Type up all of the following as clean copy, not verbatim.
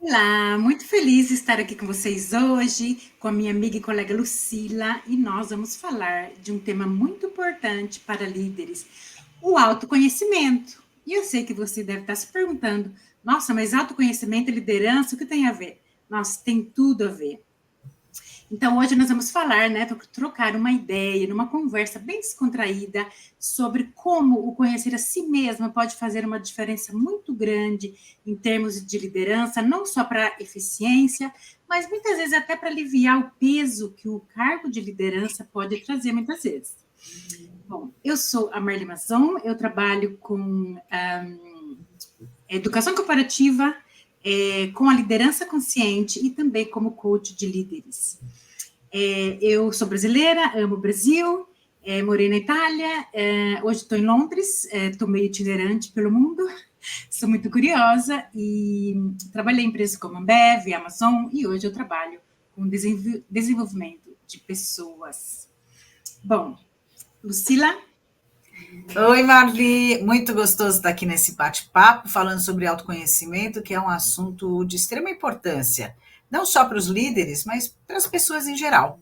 Olá, muito feliz de estar aqui com vocês hoje, com a minha amiga e colega Lucila, e nós vamos falar de um tema muito importante para líderes, o autoconhecimento. E eu sei que você deve estar se perguntando, nossa, mas autoconhecimento e liderança, o que tem a ver? Nossa, tem tudo a ver. Então, hoje nós vamos falar, né, trocar uma ideia, numa conversa bem descontraída, sobre como o conhecer a si mesma pode fazer uma diferença muito grande em termos de liderança, não só para eficiência, mas muitas vezes até para aliviar o peso que o cargo de liderança pode trazer muitas vezes. Bom, eu sou a Marli Mazon, eu trabalho com educação corporativa, com a liderança consciente e também como coach de líderes. Eu sou brasileira, amo o Brasil, morei na Itália, hoje estou em Londres, estou meio itinerante pelo mundo, sou muito curiosa e trabalhei em empresas como Ambev, Amazon, e hoje eu trabalho com desenvolvimento de pessoas. Bom, Lucila? Oi, Marli, muito gostoso estar aqui nesse bate-papo, falando sobre autoconhecimento, que é um assunto de extrema importância, não só para os líderes, mas para as pessoas em geral.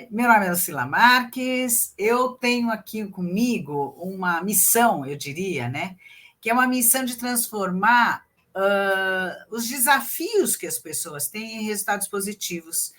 Meu nome é Lucila Marques, eu tenho aqui comigo uma missão, eu diria, né? Que é uma missão de transformar os desafios que as pessoas têm em resultados positivos.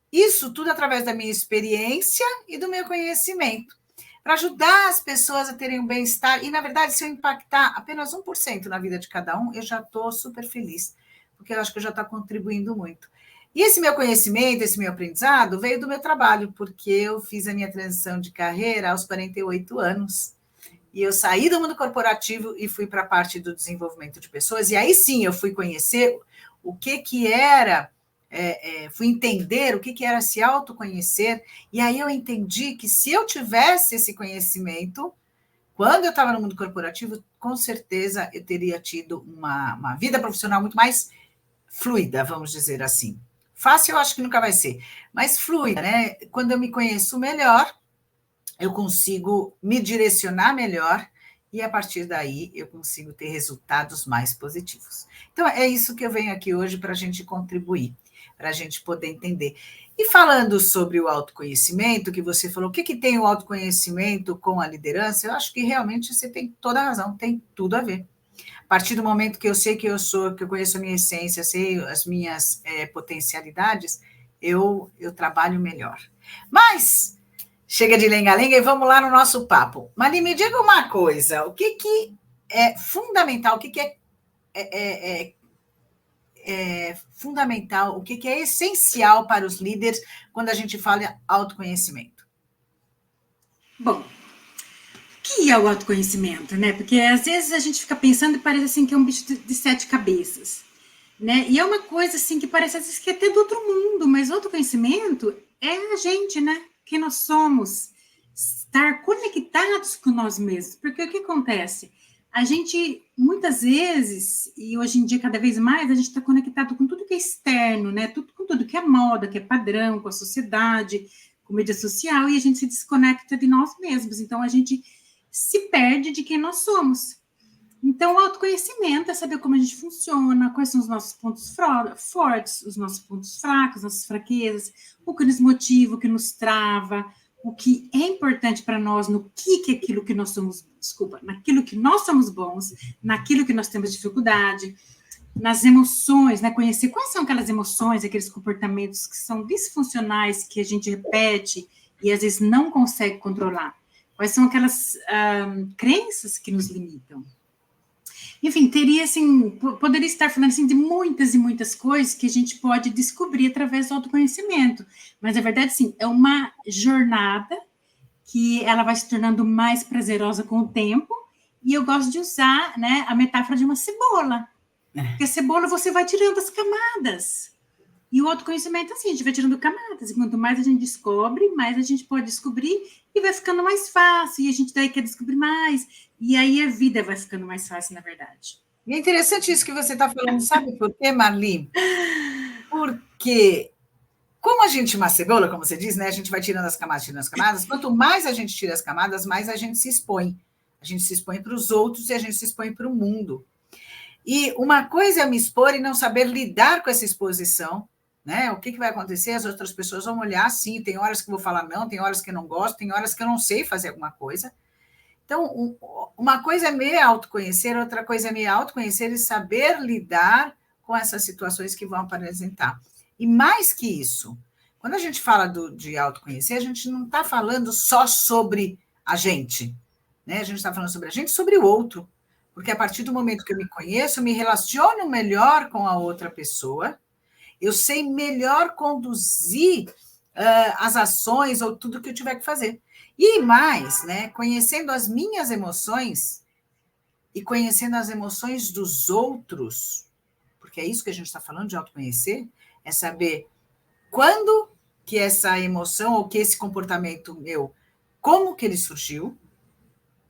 Isso tudo através da minha experiência e do meu conhecimento, para ajudar as pessoas a terem um bem-estar. E, na verdade, se eu impactar apenas 1% na vida de cada um, eu já estou super feliz, porque eu acho que eu já estou contribuindo muito. E esse meu conhecimento, esse meu aprendizado, veio do meu trabalho, porque eu fiz a minha transição de carreira aos 48 anos. E eu saí do mundo corporativo e fui para a parte do desenvolvimento de pessoas. E aí sim eu fui conhecer o que era, fui entender o que era se autoconhecer. E aí eu entendi que se eu tivesse esse conhecimento, quando eu estava no mundo corporativo, com certeza eu teria tido uma vida profissional muito mais fluida, vamos dizer assim. Fácil eu acho que nunca vai ser, mas fluida, né? Quando eu me conheço melhor, eu consigo me direcionar melhor e, a partir daí, eu consigo ter resultados mais positivos. Então, é isso que eu venho aqui hoje para a gente contribuir, para a gente poder entender. E falando sobre o autoconhecimento, que você falou, o que tem o autoconhecimento com a liderança? Eu acho que realmente você tem toda a razão, tem tudo a ver. A partir do momento que eu sei que eu sou, que eu conheço a minha essência, sei as minhas potencialidades, eu trabalho melhor. Mas chega de lenga-lenga e vamos lá no nosso papo. Mari, me diga uma coisa, o que é fundamental, o que é fundamental, o que é essencial para os líderes quando a gente fala em autoconhecimento? Bom, o que é o autoconhecimento, né? Porque às vezes a gente fica pensando e parece assim que é um bicho de sete cabeças, né? E é uma coisa assim que parece às vezes que é até do outro mundo, mas o autoconhecimento é a gente, né? Quem nós somos, estar conectados com nós mesmos. Porque o que acontece? A gente, muitas vezes, e hoje em dia cada vez mais, a gente está conectado com tudo que é externo, né? Com tudo que é moda, que é padrão, com a sociedade, com mídia social, e a gente se desconecta de nós mesmos. Então, a gente se perde de quem nós somos. Então, o autoconhecimento é saber como a gente funciona, quais são os nossos pontos fortes, os nossos pontos fracos, nossas fraquezas, o que nos motiva, o que nos trava, o que é importante para nós, no que é aquilo que nós somos, naquilo que nós somos bons, naquilo que nós temos dificuldade, nas emoções, né? Conhecer quais são aquelas emoções, aqueles comportamentos que são disfuncionais, que a gente repete e às vezes não consegue controlar. Quais são aquelas crenças que nos limitam. Enfim, teria assim, poderia estar falando assim de muitas e muitas coisas que a gente pode descobrir através do autoconhecimento. Mas a verdade, sim, é uma jornada que ela vai se tornando mais prazerosa com o tempo. E eu gosto de usar, né, a metáfora de uma cebola. Porque a cebola você vai tirando as camadas. E o autoconhecimento, assim, a gente vai tirando camadas. E quanto mais a gente descobre, mais a gente pode descobrir e vai ficando mais fácil. E a gente daí quer descobrir mais. E aí a vida vai ficando mais fácil, na verdade. E é interessante isso que você está falando, sabe por quê, Marli? Porque, como a gente é uma cebola, como você diz, né? A gente vai tirando as camadas. Quanto mais a gente tira as camadas, mais a gente se expõe. A gente se expõe para os outros e a gente se expõe para o mundo. E uma coisa é eu me expor e não saber lidar com essa exposição, né? O que vai acontecer? As outras pessoas vão olhar, sim, tem horas que eu vou falar não, tem horas que eu não gosto, tem horas que eu não sei fazer alguma coisa. Então, uma coisa é me autoconhecer, outra coisa é me autoconhecer e saber lidar com essas situações que vão apresentar. E mais que isso, quando a gente fala de autoconhecer, a gente não está falando só sobre a gente, né? A gente está falando sobre a gente e sobre o outro. Porque a partir do momento que eu me conheço, eu me relaciono melhor com a outra pessoa, eu sei melhor conduzir as ações ou tudo que eu tiver que fazer. E mais, né, conhecendo as minhas emoções e conhecendo as emoções dos outros, porque é isso que a gente está falando de autoconhecer, é saber quando que essa emoção ou que esse comportamento meu, como que ele surgiu,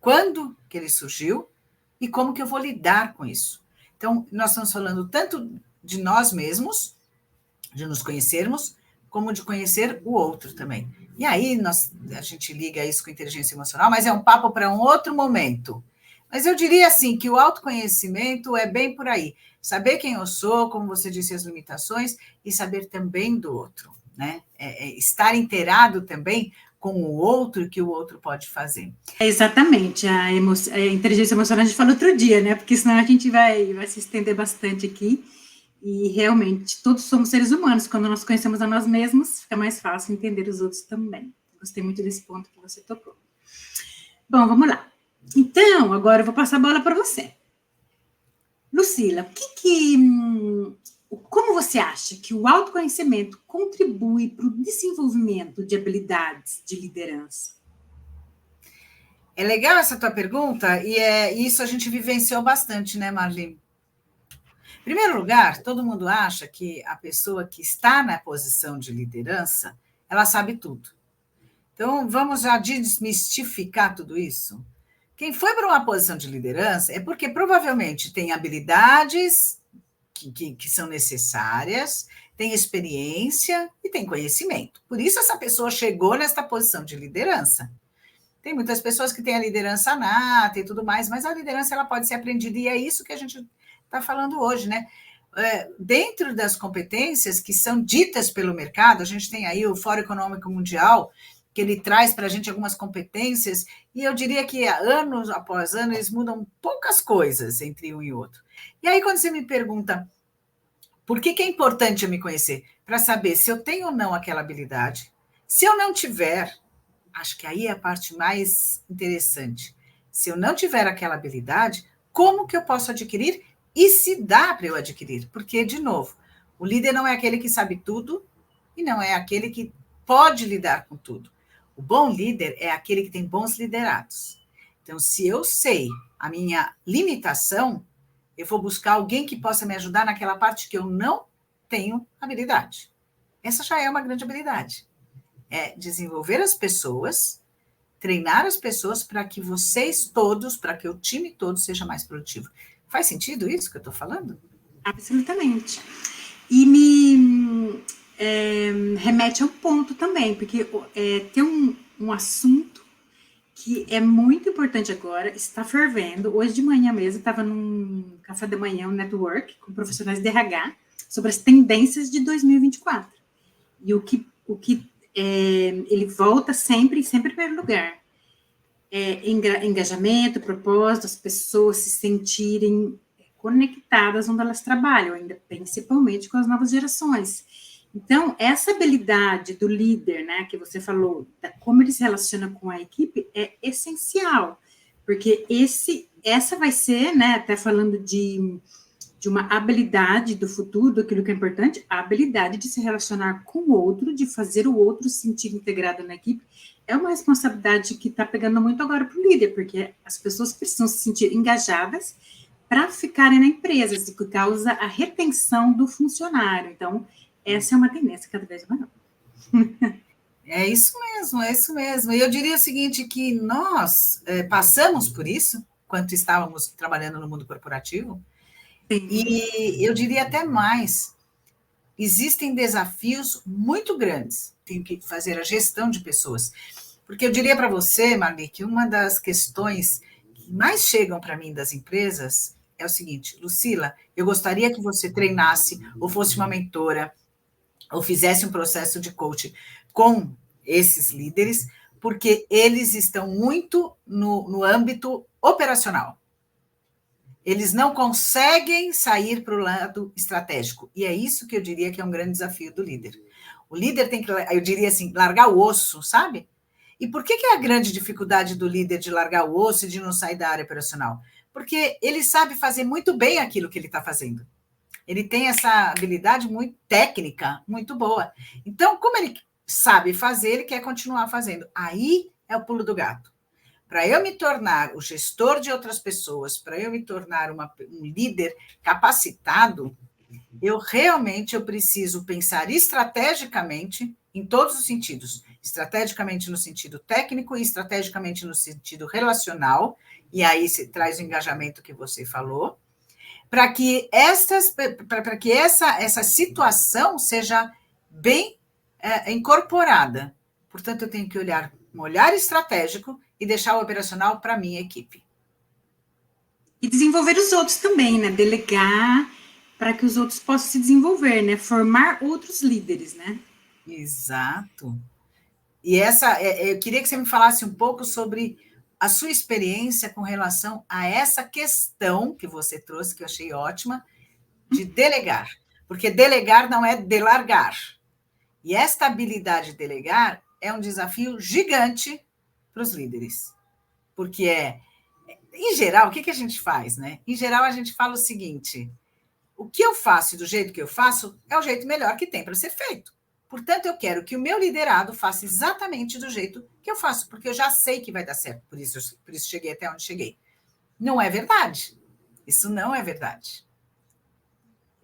quando que ele surgiu e como que eu vou lidar com isso. Então, nós estamos falando tanto de nós mesmos, de nos conhecermos, como de conhecer o outro também. E aí a gente liga isso com inteligência emocional, mas é um papo para um outro momento. Mas eu diria assim que o autoconhecimento é bem por aí. Saber quem eu sou, como você disse, as limitações, e saber também do outro, né? Estar inteirado também com o outro que o outro pode fazer. Exatamente, a inteligência emocional a gente falou outro dia, né? Porque senão a gente vai se estender bastante aqui. E realmente, todos somos seres humanos. Quando nós conhecemos a nós mesmos, fica mais fácil entender os outros também. Gostei muito desse ponto que você tocou. Bom, vamos lá. Então, agora eu vou passar a bola para você. Lucila, como você acha que o autoconhecimento contribui para o desenvolvimento de habilidades de liderança? É legal essa tua pergunta, e isso a gente vivenciou bastante, né, Marli? Em primeiro lugar, todo mundo acha que a pessoa que está na posição de liderança, ela sabe tudo. Então, vamos já desmistificar tudo isso? Quem foi para uma posição de liderança é porque provavelmente tem habilidades que são necessárias, tem experiência e tem conhecimento. Por isso, essa pessoa chegou nesta posição de liderança. Tem muitas pessoas que têm a liderança nata e tudo mais, mas a liderança ela pode ser aprendida, e é isso que a gente está falando hoje, né? Dentro das competências que são ditas pelo mercado, a gente tem aí o Fórum Econômico Mundial, que ele traz para a gente algumas competências, e eu diria que ano após ano eles mudam poucas coisas entre um e outro. E aí, quando você me pergunta por que é importante eu me conhecer? Para saber se eu tenho ou não aquela habilidade. Se eu não tiver, acho que aí é a parte mais interessante. Se eu não tiver aquela habilidade, como que eu posso adquirir e se dá para eu adquirir? Porque, de novo, o líder não é aquele que sabe tudo e não é aquele que pode lidar com tudo. O bom líder é aquele que tem bons liderados. Então, se eu sei a minha limitação, eu vou buscar alguém que possa me ajudar naquela parte que eu não tenho habilidade. Essa já é uma grande habilidade. É desenvolver as pessoas, treinar as pessoas para que vocês todos, para que o time todo seja mais produtivo. Faz sentido isso que eu estou falando? Absolutamente. E me remete ao ponto também, porque tem um assunto que é muito importante agora, está fervendo. Hoje de manhã mesmo, estava num café da manhã, um network, com profissionais de RH, sobre as tendências de 2024. E o que ele volta sempre em primeiro lugar. Engajamento, propósito, as pessoas se sentirem conectadas onde elas trabalham, ainda principalmente com as novas gerações. Então, essa habilidade do líder, né, que você falou, da como ele se relaciona com a equipe, é essencial, porque essa vai ser, né, até falando de uma habilidade do futuro, daquilo que é importante, a habilidade de se relacionar com o outro, de fazer o outro se sentir integrado na equipe, é uma responsabilidade que está pegando muito agora para o líder, porque as pessoas precisam se sentir engajadas para ficarem na empresa, isso que causa a retenção do funcionário. Então, essa é uma tendência cada vez maior. É isso mesmo, é isso mesmo. E eu diria o seguinte, que nós passamos por isso, quando estávamos trabalhando no mundo corporativo, sim. E eu diria até mais, existem desafios muito grandes, tem que fazer a gestão de pessoas. Porque eu diria para você, Marli, que uma das questões que mais chegam para mim das empresas é o seguinte: Lucila, eu gostaria que você treinasse, ou fosse uma mentora, ou fizesse um processo de coaching com esses líderes, porque eles estão muito no âmbito operacional. Eles não conseguem sair para o lado estratégico. E é isso que eu diria que é um grande desafio do líder. O líder tem que, eu diria assim, largar o osso, sabe? E por que é a grande dificuldade do líder de largar o osso e de não sair da área operacional? Porque ele sabe fazer muito bem aquilo que ele está fazendo. Ele tem essa habilidade muito técnica, muito boa. Então, como ele sabe fazer, ele quer continuar fazendo. Aí é o pulo do gato. Para eu me tornar o gestor de outras pessoas, para eu me tornar um líder capacitado, eu preciso pensar estrategicamente em todos os sentidos. Estrategicamente no sentido técnico e estrategicamente no sentido relacional, e aí se traz o engajamento que você falou, para que essa situação seja bem incorporada. Portanto, eu tenho que olhar um olhar estratégico e deixar o operacional para a minha equipe. E desenvolver os outros também, né? Delegar para que os outros possam se desenvolver, né? Formar outros líderes, né? Exato. E eu queria que você me falasse um pouco sobre a sua experiência com relação a essa questão que você trouxe, que eu achei ótima, de delegar. Porque delegar não é delargar. E esta habilidade de delegar é um desafio gigante para os líderes. Porque em geral, o que a gente faz, né? Em geral, a gente fala o seguinte: o que eu faço e do jeito que eu faço é o jeito melhor que tem para ser feito. Portanto, eu quero que o meu liderado faça exatamente do jeito que eu faço, porque eu já sei que vai dar certo, por isso cheguei até onde cheguei. Não é verdade. Isso não é verdade.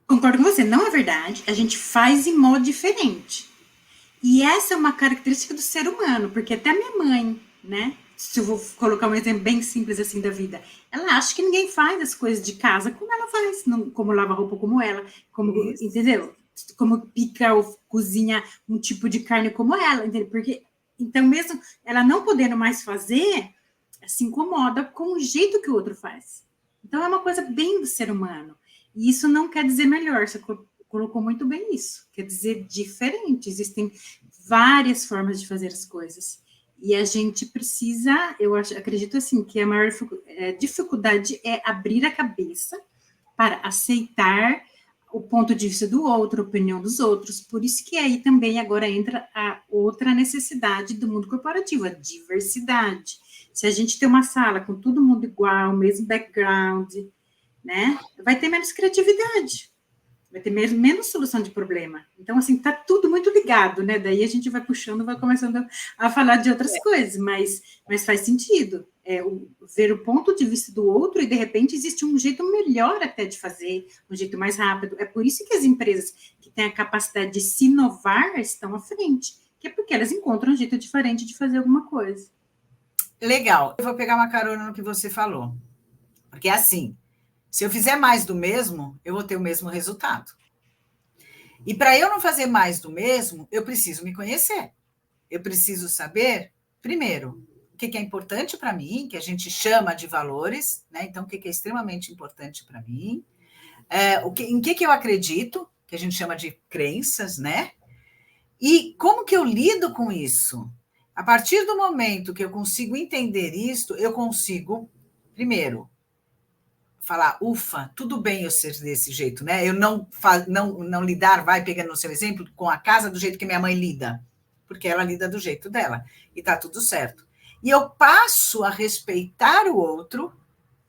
Concordo com você, não é verdade. A gente faz em modo diferente. E essa é uma característica do ser humano, porque até a minha mãe, né? Se eu vou colocar um exemplo bem simples assim da vida, ela acha que ninguém faz as coisas de casa como ela faz, não, como lava roupa como ela, como, entendeu? Como pica ou cozinha um tipo de carne como ela, entendeu? Porque, então, mesmo ela não podendo mais fazer, se incomoda com o jeito que o outro faz. Então, é uma coisa bem do ser humano. E isso não quer dizer melhor, você colocou muito bem isso. Quer dizer diferente. Existem várias formas de fazer as coisas. E a gente precisa, acredito assim, que a maior dificuldade é abrir a cabeça para aceitar o ponto de vista do outro, a opinião dos outros. Por isso que aí também agora entra a outra necessidade do mundo corporativo, a diversidade. Se a gente tem uma sala com todo mundo igual, mesmo background, né, vai ter menos criatividade, vai ter menos solução de problema. Então, assim, tá tudo muito ligado, né? Daí a gente vai puxando, vai começando a falar de outras coisas, mas faz sentido. Ver o ponto de vista do outro e, de repente, existe um jeito melhor até de fazer, um jeito mais rápido. É por isso que as empresas que têm a capacidade de se inovar estão à frente, que é porque elas encontram um jeito diferente de fazer alguma coisa. Legal. Eu vou pegar uma carona no que você falou. Porque é assim, se eu fizer mais do mesmo, eu vou ter o mesmo resultado. E para eu não fazer mais do mesmo, eu preciso me conhecer. Eu preciso saber, primeiro, o que é importante para mim, que a gente chama de valores, né? Então, o que é extremamente importante para mim, em que eu acredito, que a gente chama de crenças, né? E como que eu lido com isso? A partir do momento que eu consigo entender isso, eu consigo, primeiro, falar, ufa, tudo bem eu ser desse jeito, né? Eu não lidar, vai pegando no seu exemplo, com a casa do jeito que minha mãe lida, porque ela lida do jeito dela, e tá tudo certo. E eu passo a respeitar o outro,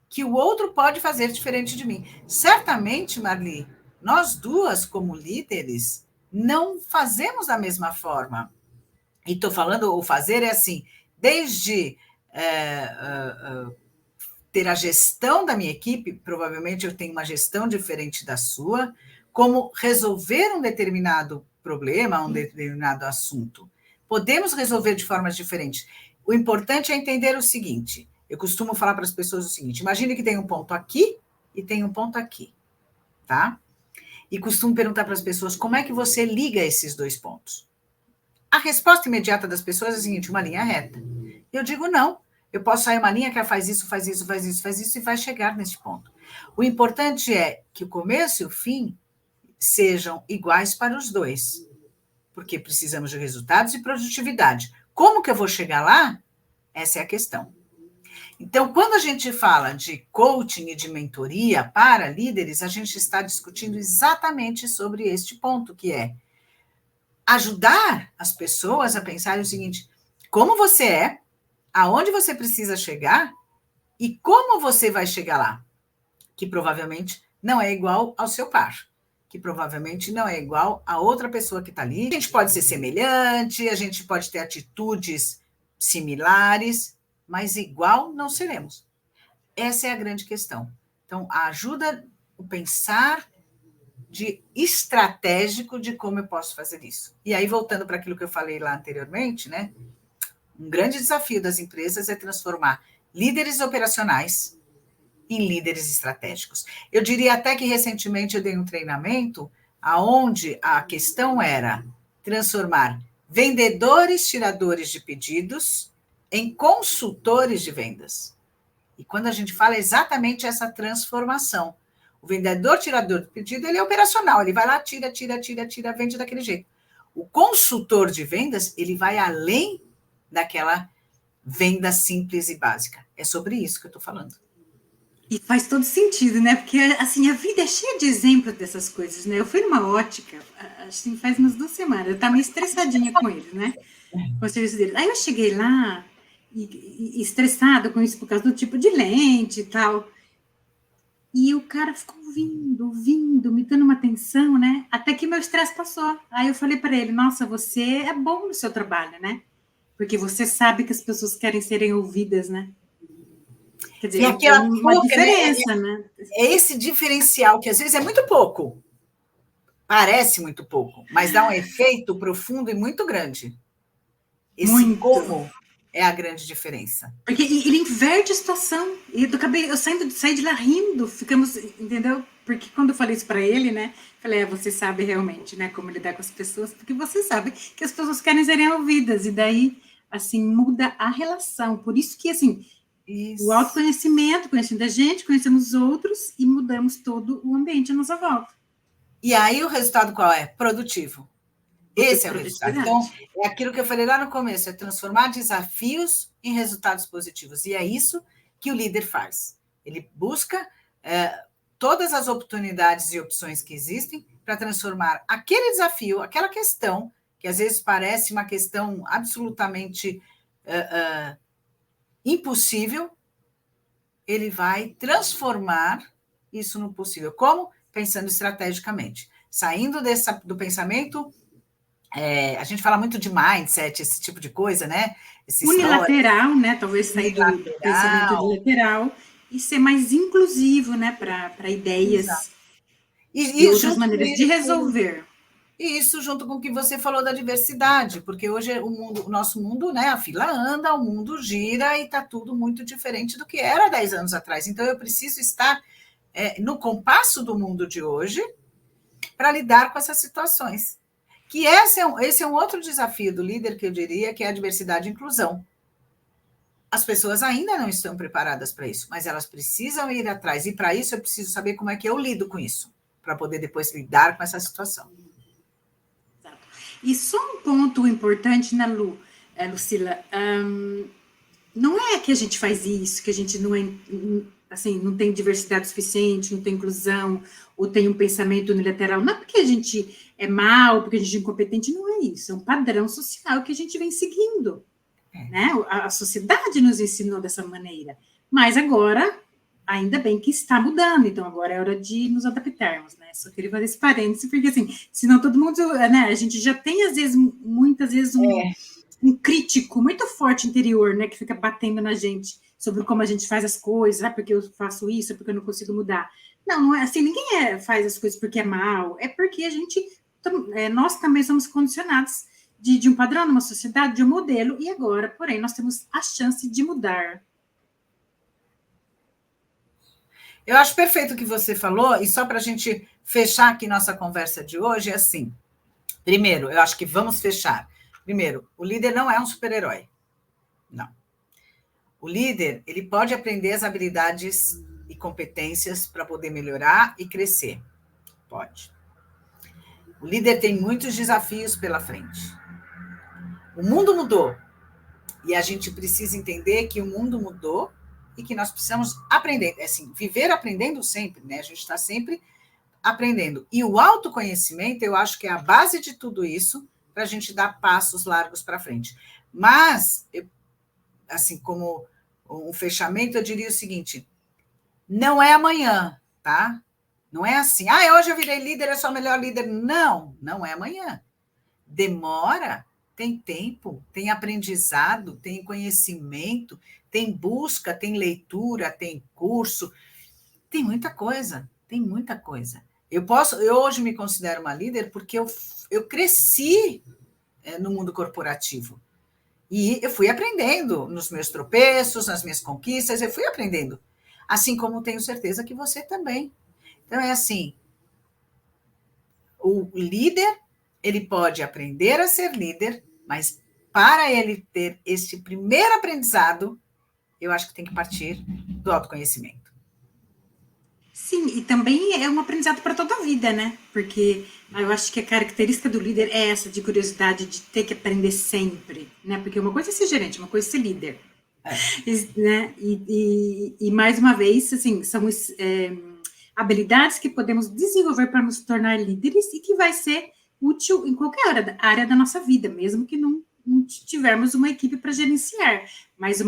que o outro pode fazer diferente de mim. Certamente, Marli, nós duas, como líderes, não fazemos da mesma forma. E estou falando, o fazer é assim, desde ter a gestão da minha equipe, provavelmente eu tenho uma gestão diferente da sua, como resolver um determinado problema, um determinado assunto. Podemos resolver de formas diferentes. O importante é entender o seguinte, eu costumo falar para as pessoas o seguinte, imagine que tem um ponto aqui e tem um ponto aqui, tá? E costumo perguntar para as pessoas, como é que você liga esses dois pontos? A resposta imediata das pessoas é a seguinte, uma linha reta. Eu digo, não, eu posso sair uma linha que faz isso, faz isso, faz isso, faz isso, e vai chegar nesse ponto. O importante é que o começo e o fim sejam iguais para os dois, porque precisamos de resultados e produtividade. Como que eu vou chegar lá? Essa é a questão. Então, quando a gente fala de coaching e de mentoria para líderes, a gente está discutindo exatamente sobre este ponto, que é ajudar as pessoas a pensarem o seguinte: como você é, aonde você precisa chegar e como você vai chegar lá, que provavelmente não é igual ao seu par, que provavelmente não é igual a outra pessoa que está ali. A gente pode ser semelhante, a gente pode ter atitudes similares, mas igual não seremos. Essa é a grande questão. Então, a ajuda, o pensar de estratégico de como eu posso fazer isso. E aí, voltando para aquilo que eu falei lá anteriormente, né? Um grande desafio das empresas é transformar líderes operacionais em líderes estratégicos. Eu diria até que recentemente eu dei um treinamento aonde a questão era transformar vendedores tiradores de pedidos em consultores de vendas. E quando a gente fala exatamente essa transformação, o vendedor tirador de pedido, ele é operacional, ele vai lá, tira, vende daquele jeito. O consultor de vendas, ele vai além daquela venda simples e básica. É sobre isso que eu estou falando. E faz todo sentido, né? Porque, assim, a vida é cheia de exemplos dessas coisas, né? Eu fui numa ótica, assim, faz umas 2 semanas, eu estava meio estressadinha com eles, né? Com o serviço deles. Aí eu cheguei lá, e estressada com isso por causa do tipo de lente e tal. E o cara ficou ouvindo, me dando uma atenção, né? Até que meu estresse passou. Aí eu falei para ele: nossa, você é bom no seu trabalho, né? Porque você sabe que as pessoas querem serem ouvidas, né? Quer dizer, é uma diferença, né? É esse diferencial que às vezes é muito pouco. Parece muito pouco, mas dá um efeito profundo e muito grande. Esse muito. Como é a grande diferença. Porque ele inverte a situação. E eu saí de lá rindo, ficamos, entendeu? Porque quando eu falei isso para ele, né? Falei: você sabe realmente, né, como lidar com as pessoas, porque você sabe que as pessoas querem serem ouvidas. E daí, assim, muda a relação. Por isso que, assim, isso. O autoconhecimento, conhecendo a gente, conhecemos os outros e mudamos todo o ambiente à nossa volta. E aí o resultado qual é? Produtivo. Esse é o resultado. Então, é aquilo que eu falei lá no começo, é transformar desafios em resultados positivos. E é isso que o líder faz. Ele busca todas as oportunidades e opções que existem para transformar aquele desafio, aquela questão, que às vezes parece uma questão absolutamente impossível, ele vai transformar isso no possível. Como? Pensando estrategicamente. Saindo do pensamento... a gente fala muito de mindset, esse tipo de coisa, né? Unilateral, né? Talvez sair do pensamento unilateral e ser mais inclusivo, né? Para ideias e outras maneiras de resolver. E isso junto com o que você falou da diversidade, porque hoje o nosso mundo, né? A fila anda, o mundo gira e está tudo muito diferente do que era 10 anos atrás. Então, eu preciso estar no compasso do mundo de hoje para lidar com essas situações. Que esse é um outro desafio do líder, que eu diria, que é a diversidade e inclusão. As pessoas ainda não estão preparadas para isso, mas elas precisam ir atrás. E para isso eu preciso saber como é que eu lido com isso, para poder depois lidar com essa situação. Exato. E só um ponto importante, né, Lucila? Não é que a gente faz isso, que a gente não é... assim, não tem diversidade suficiente, não tem inclusão, ou tem um pensamento unilateral. Não é porque a gente é mal, porque a gente é incompetente, não é isso. É um padrão social que a gente vem seguindo. Né? A sociedade nos ensinou dessa maneira. Mas agora, ainda bem que está mudando. Então, agora é hora de nos adaptarmos. Né? Só queria fazer esse parênteses, porque assim, senão todo mundo... né? A gente já tem, às vezes, muitas vezes, um crítico muito forte interior, né? Que fica batendo na gente sobre como a gente faz as coisas, porque eu faço isso, porque eu não consigo mudar. Não é assim, ninguém faz as coisas porque é mal, é porque nós também somos condicionados de um padrão, numa sociedade, de um modelo, e agora, porém, nós temos a chance de mudar. Eu acho perfeito o que você falou, e só para a gente fechar aqui nossa conversa de hoje, é assim, primeiro, eu acho que vamos fechar. Primeiro, o líder não é um super-herói. Não. O líder, ele pode aprender as habilidades e competências para poder melhorar e crescer? Pode. O líder tem muitos desafios pela frente. O mundo mudou e a gente precisa entender que o mundo mudou e que nós precisamos aprender, assim, viver aprendendo sempre, né? A gente está sempre aprendendo. E o autoconhecimento, eu acho que é a base de tudo isso para a gente dar passos largos para frente. Mas, assim, como um fechamento, eu diria o seguinte: não é amanhã, tá? Não é assim, hoje eu virei líder, eu sou o melhor líder. Não, não é amanhã. Demora, tem tempo, tem aprendizado, tem conhecimento, tem busca, tem leitura, tem curso, tem muita coisa, tem muita coisa. Eu hoje me considero uma líder porque eu cresci no mundo corporativo. E eu fui aprendendo nos meus tropeços, nas minhas conquistas, eu fui aprendendo. Assim como tenho certeza que você também. Então, é assim, o líder, ele pode aprender a ser líder, mas para ele ter este primeiro aprendizado, eu acho que tem que partir do autoconhecimento. Sim, e também é um aprendizado para toda a vida, né? Porque eu acho que a característica do líder é essa, de curiosidade, de ter que aprender sempre, né? Porque uma coisa é ser gerente, uma coisa é ser líder. Né? E mais uma vez, assim, são habilidades que podemos desenvolver para nos tornar líderes e que vai ser útil em qualquer área da nossa vida, mesmo que não tivermos uma equipe para gerenciar. Mas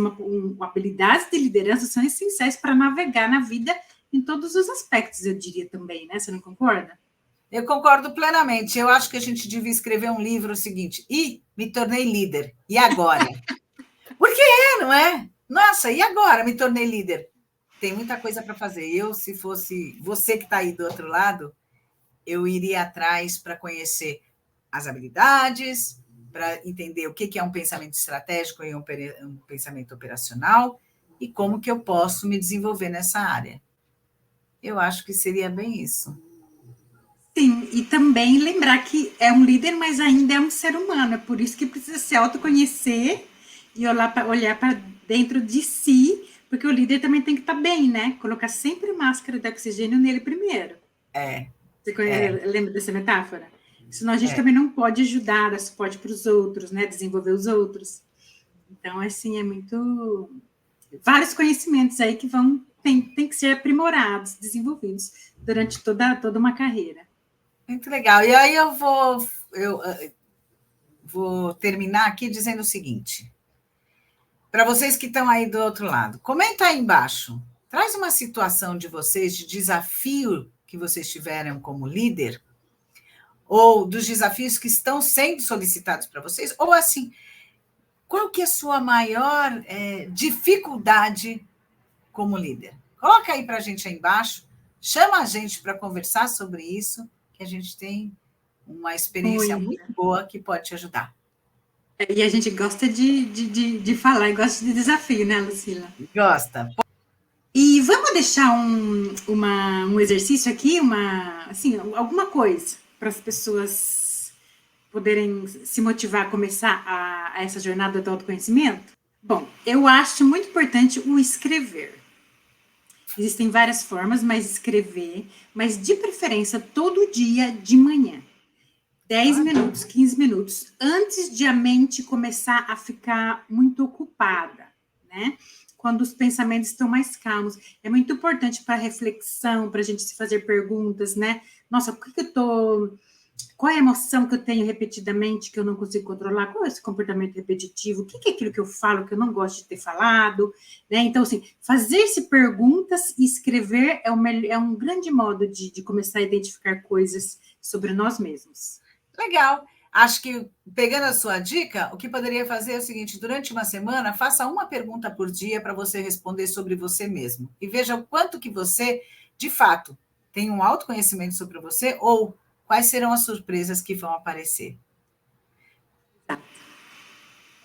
habilidades de liderança são essenciais para navegar na vida em todos os aspectos, eu diria também, né? Você não concorda? Eu concordo plenamente. Eu acho que a gente devia escrever um livro o seguinte: me tornei líder. E agora? Porque não é? Nossa, e agora? Me tornei líder. Tem muita coisa para fazer. Eu, se fosse você que está aí do outro lado, eu iria atrás para conhecer as habilidades, para entender o que é um pensamento estratégico e um pensamento operacional e como que eu posso me desenvolver nessa área. Eu acho que seria bem isso. Sim, e também lembrar que é um líder, mas ainda é um ser humano. É por isso que precisa se autoconhecer e olhar para dentro de si, porque o líder também tem que estar bem, né? Colocar sempre máscara de oxigênio nele primeiro. Você lembra dessa metáfora? Senão a gente também não pode ajudar, dar suporte para os outros, né? Desenvolver os outros. Então, assim, é muito... Vários conhecimentos aí que tem que ser aprimorados, desenvolvidos durante toda uma carreira. Muito legal. E aí eu vou terminar aqui dizendo o seguinte: para vocês que estão aí do outro lado, comenta aí embaixo. Traz uma situação de vocês, de desafio que vocês tiveram como líder, ou dos desafios que estão sendo solicitados para vocês, ou assim, qual que é a sua maior dificuldade como líder? Coloca aí para a gente aí embaixo, chama a gente para conversar sobre isso, que a gente tem uma experiência muito boa que pode te ajudar. E a gente gosta de falar e gosta de desafio, né, Lucila? Gosta. E vamos deixar um exercício aqui, assim, alguma coisa para as pessoas poderem se motivar a começar a essa jornada do autoconhecimento? Bom, eu acho muito importante o escrever. Existem várias formas, mas escrever, mas de preferência todo dia de manhã. 10 minutos, 15 minutos, antes de a mente começar a ficar muito ocupada, né? Quando os pensamentos estão mais calmos. É muito importante para a reflexão, para a gente se fazer perguntas, né? Nossa, qual é a emoção que eu tenho repetidamente que eu não consigo controlar? Qual é esse comportamento repetitivo? O que é aquilo que eu falo que eu não gosto de ter falado? Né? Então, assim, fazer-se perguntas e escrever é um grande modo de começar a identificar coisas sobre nós mesmos. Legal. Acho que, pegando a sua dica, o que poderia fazer é o seguinte: durante uma semana, faça uma pergunta por dia para você responder sobre você mesmo. E veja o quanto que você, de fato, tem um autoconhecimento sobre você ou quais serão as surpresas que vão aparecer.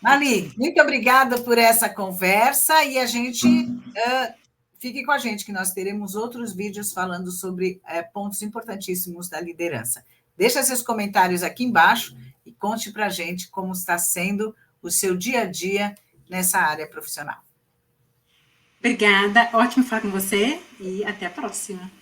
Mali, muito obrigada por essa conversa e a gente... fique com a gente, que nós teremos outros vídeos falando sobre pontos importantíssimos da liderança. Deixa seus comentários aqui embaixo e conte para a gente como está sendo o seu dia a dia nessa área profissional. Obrigada, ótimo falar com você e até a próxima.